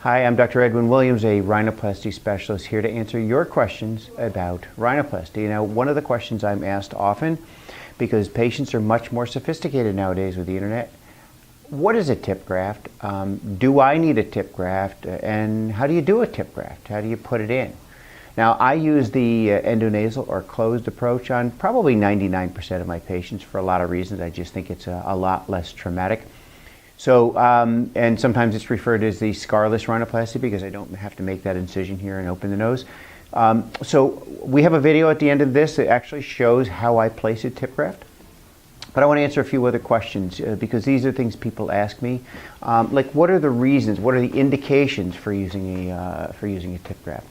Hi, I'm Dr. Edwin Williams, a rhinoplasty specialist, here to answer your questions about rhinoplasty. Now, one of the questions I'm asked often, because patients are much more sophisticated nowadays with the internet, what is a tip graft? Do I need a tip graft? And how do you do a tip graft? How do you put it in? Now, I use the endonasal or closed approach on probably 99% of my patients for a lot of reasons. I just think it's a lot less traumatic. So, and sometimes it's referred to as the scarless rhinoplasty because I don't have to make that incision here and open the nose. So we have a video at the end of this that actually shows how I place a tip graft. But I want to answer a few other questions because these are things people ask me. Like, what are the reasons, what are the indications for using a tip graft?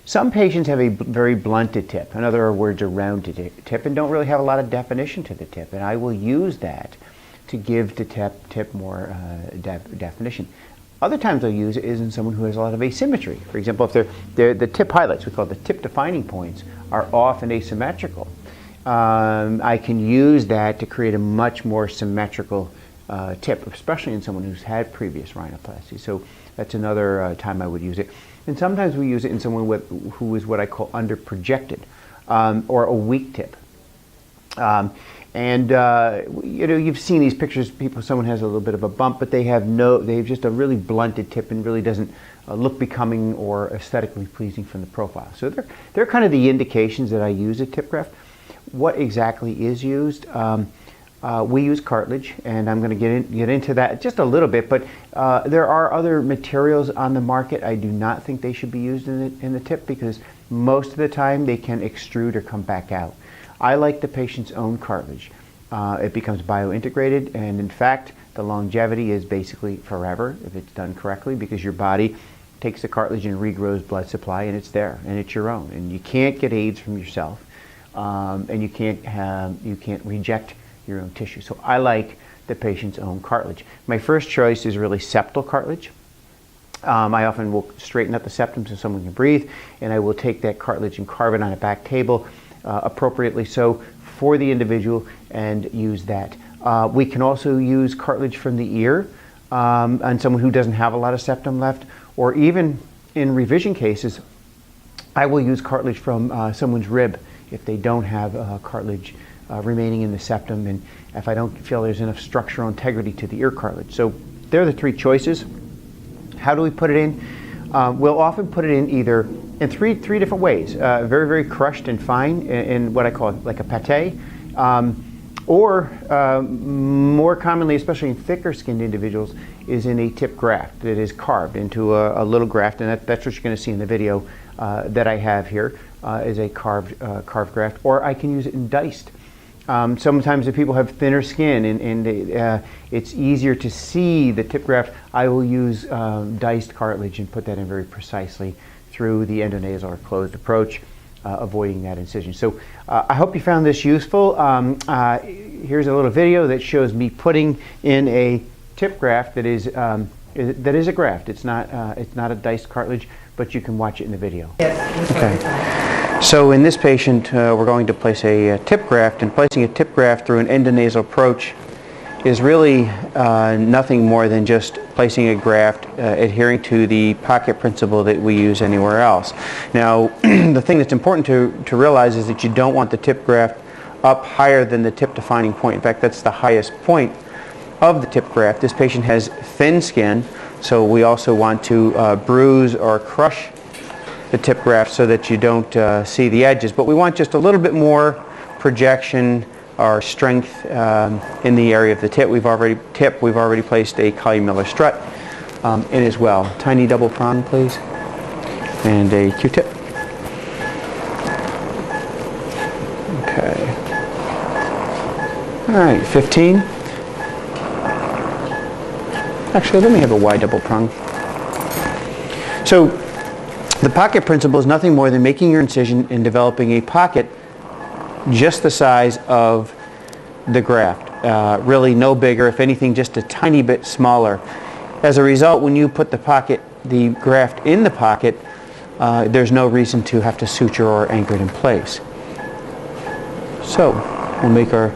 Some patients have a very blunted tip. In other words, a rounded tip, and don't really have a lot of definition to the tip. And I will use that to give the tip more definition. Other times I'll use it is in someone who has a lot of asymmetry. For example, if the tip highlights, we call it the tip defining points, are often asymmetrical. I can use that to create a much more symmetrical tip, especially in someone who's had previous rhinoplasty. So that's another time I would use it. And sometimes we use it in someone who is what I call underprojected, or a weak tip. And you know, you've seen these pictures. Someone has a little bit of a bump, but they have just a really blunted tip and really doesn't look becoming or aesthetically pleasing from the profile. So they're kind of the indications that I use a tip graft. What exactly is used? We use cartilage, and I'm going to get into that just a little bit. But there are other materials on the market. I do not think they should be used in the tip because most of the time they can extrude or come back out. I like the patient's own cartilage. It becomes biointegrated, and in fact, the longevity is basically forever if it's done correctly, because your body takes the cartilage and regrows blood supply, and it's there, and it's your own. And you can't get aids from yourself, and you can't reject your own tissue. So I like the patient's own cartilage. My first choice is really septal cartilage. I often will straighten up the septum so someone can breathe, and I will take that cartilage and carve it on a back table, appropriately so for the individual, and use that. We can also use cartilage from the ear on someone who doesn't have a lot of septum left, or even in revision cases, I will use cartilage from someone's rib if they don't have cartilage remaining in the septum, and if I don't feel there's enough structural integrity to the ear cartilage. So they're the three choices. How do we put it in? We'll often put it in either in three different ways. Very, very crushed and fine in what I call like a pate, or more commonly, especially in thicker skinned individuals, is in a tip graft that is carved into a little graft, and that's what you're going to see in the video that I have here, is a carved graft. Or I can use it in diced. Sometimes if people have thinner skin and it's easier to see the tip graft, I will use diced cartilage and put that in very precisely through the endonasal or closed approach, avoiding that incision. So I hope you found this useful. Here's a little video that shows me putting in a tip graft that is a graft. It's not a diced cartilage, but you can watch it in the video. Yes. Okay. So in this patient, we're going to place a tip graft, and placing a tip graft through an endonasal approach is really nothing more than just placing a graft adhering to the pocket principle that we use anywhere else. Now, the thing that's important to realize is that you don't want the tip graft up higher than the tip defining point. In fact, that's the highest point of the tip graft. This patient has thin skin, so we also want to bruise or crush the tip graft so that you don't see the edges. But we want just a little bit more projection or strength in the area of the tip. We've already placed a Collier-Miller strut in as well. Tiny double prong, please, and a Q-tip. Okay. All right, 15. Actually, let me have a wide double prong. So the pocket principle is nothing more than making your incision and developing a pocket just the size of the graft. Really no bigger, if anything just a tiny bit smaller. As a result, when you put the graft in the pocket, there's no reason to have to suture or anchor it in place. So we'll make our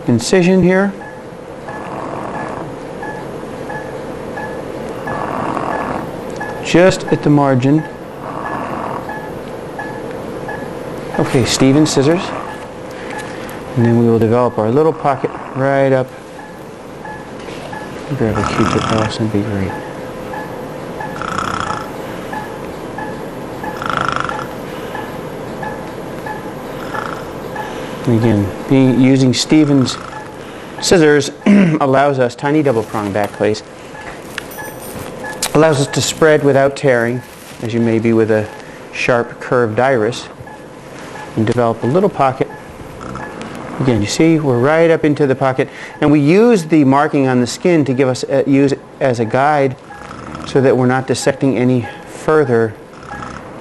incision here. just at the margin. Okay, Stephen, scissors. And then we will develop our little pocket right up. Grab a Q-tip, Allison, be great. And again, using Stephen's scissors allows us, tiny double prong back place, allows us to spread without tearing, as you may be with a sharp curved iris, and develop a little pocket. Again, you see, we're right up into the pocket, and we use the marking on the skin to give us use it as a guide, so that we're not dissecting any further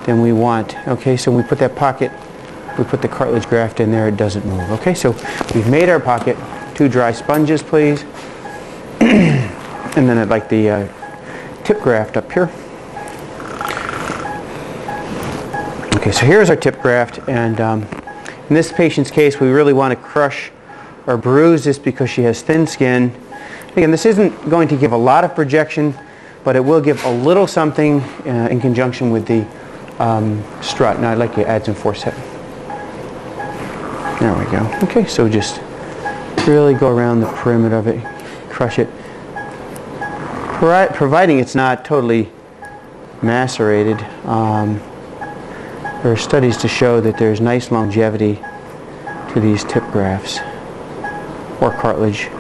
than we want. Okay, so we put that pocket, we put the cartilage graft in there, it doesn't move. Okay, so we've made our pocket. 2 dry sponges, please. And then I'd like the tip graft up here. Okay, so here's our tip graft, and in this patient's case, we really want to crush or bruise this because she has thin skin. Again, this isn't going to give a lot of projection, but it will give a little something in conjunction with the strut. Now I'd like to add some forceps. There we go. Okay, so just really go around the perimeter of it, crush it, providing it's not totally macerated. There are studies to show that there's nice longevity to these tip grafts, or cartilage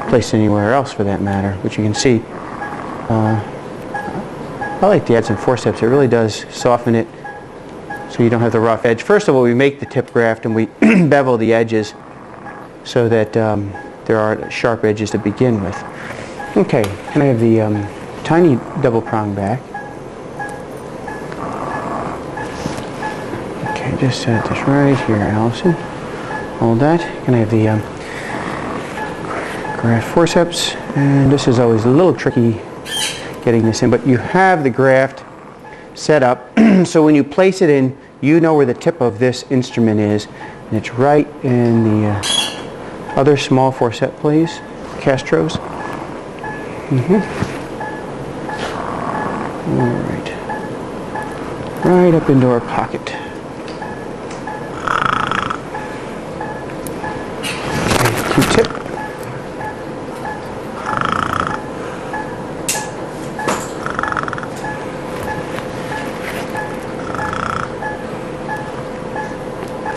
placed anywhere else for that matter, which you can see. I like to add some forceps. It really does soften it so you don't have the rough edge. First of all, we make the tip graft and we bevel the edges so that there are sharp edges to begin with. Okay, can I have the tiny double prong back? Okay, just set this right here, Allison. Hold that. Can I have the graft forceps? And this is always a little tricky getting this in, but you have the graft set up so when you place it in, you know where the tip of this instrument is, and it's right in the other small forceps, please. Castros. All right. Right up into our pocket. Okay, Q-tip.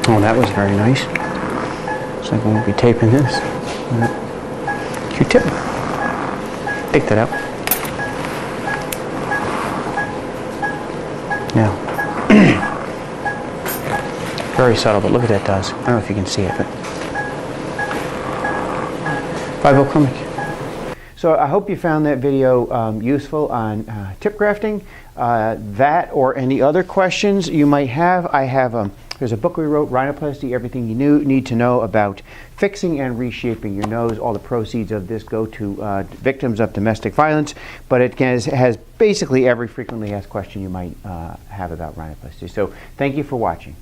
Oh, that was very nice. Looks like we won't be taping this. Q-tip. Take that out. Now, very subtle, but look what that does. I don't know if you can see it, but 5-0 chromic. So I hope you found that video useful on tip grafting. That or any other questions you might have, I have there's a book we wrote, Rhinoplasty, Everything You Need to Know About Fixing and Reshaping Your Nose. All the proceeds of this go to victims of domestic violence, but it has basically every frequently asked question you might have about rhinoplasty. So thank you for watching.